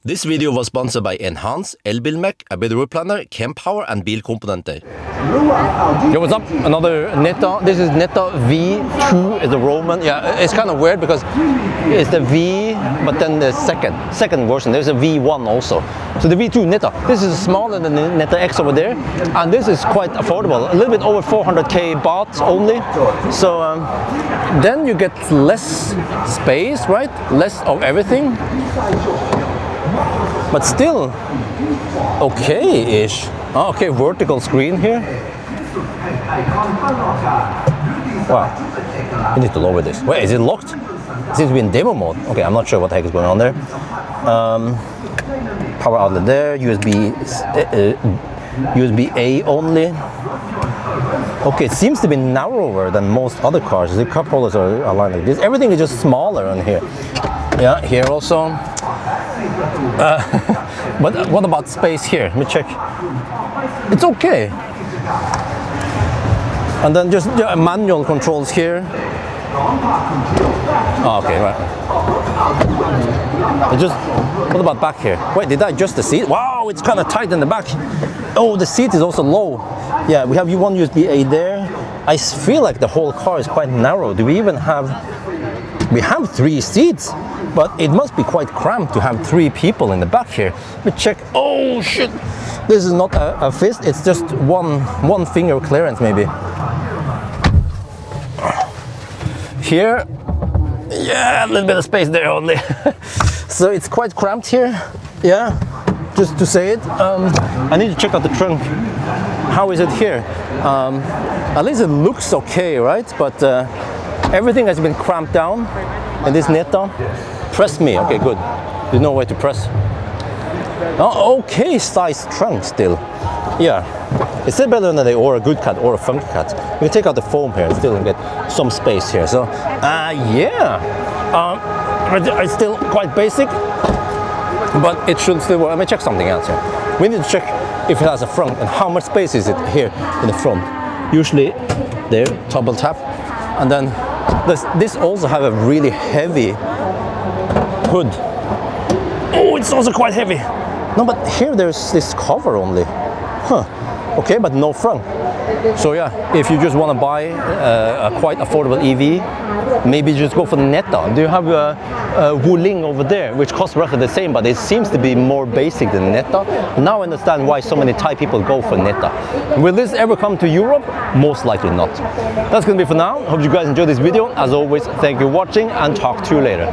This video was sponsored by Enhance, Elbilmek, a bit planner, Kempower and bilkomponenter. Yo, what's up? Another Neta. This is Neta V II, is the Roman. Yeah, it's kind of weird because it's the V, but then the second version. There's a V1 also. So the V2 Neta. This is smaller than the Neta X over there, and this is quite affordable. A little bit over 400k baht only. So then you get less space, right? Less of everything. But still okay-ish. Oh, okay, vertical screen here. Wow, we need to lower this. Wait, is it locked? It seems to be in demo mode. Okay, I'm not sure what the heck is going on there. Power outlet there, USB-A only. Okay, it seems to be narrower than most other cars. The cup holders are aligned like this. Everything is just smaller on here. Yeah, here also. But what about space here? Let me check. It's okay. And then just manual controls here. Oh, okay, right. What about back here? Wait, did I adjust the seat? Wow, it's kind of tight in the back. Oh, the seat is also low. Yeah, we have one USB-A there. I feel like the whole car is quite narrow. Do we even have... We have 3 seats, but it must be quite cramped to have 3 people in the back here. Let me check. Oh shit! This is not a fist, it's just one finger clearance maybe. Here, yeah, a little bit of space there only. So it's quite cramped here. Yeah, just to say it. I need to check out the trunk. How is it here? At least it looks okay, right? But everything has been cramped down in this Neta. Press me, okay, good. There's no way to press. Oh, okay size trunk still. Yeah, it's still better than or a good cat or a funky cat. We can take out the foam here and still get some space here. So, yeah. It's still quite basic, but it should still work. Let me check something else here. We need to check if it has a front and how much space is it here in the front. Usually there, double tap, and then this also have a really heavy hood. Oh, it's also quite heavy. No, but here there's this cover only. Huh. Okay, but no front. So yeah, if you just want to buy a quite affordable EV, maybe just go for the Neta. Do you have a Wuling over there, which costs roughly the same, but it seems to be more basic than Neta. Now I understand why so many Thai people go for Neta. Will this ever come to Europe? Most likely not. That's gonna be for now. Hope you guys enjoyed this video. As always, thank you for watching and talk to you later.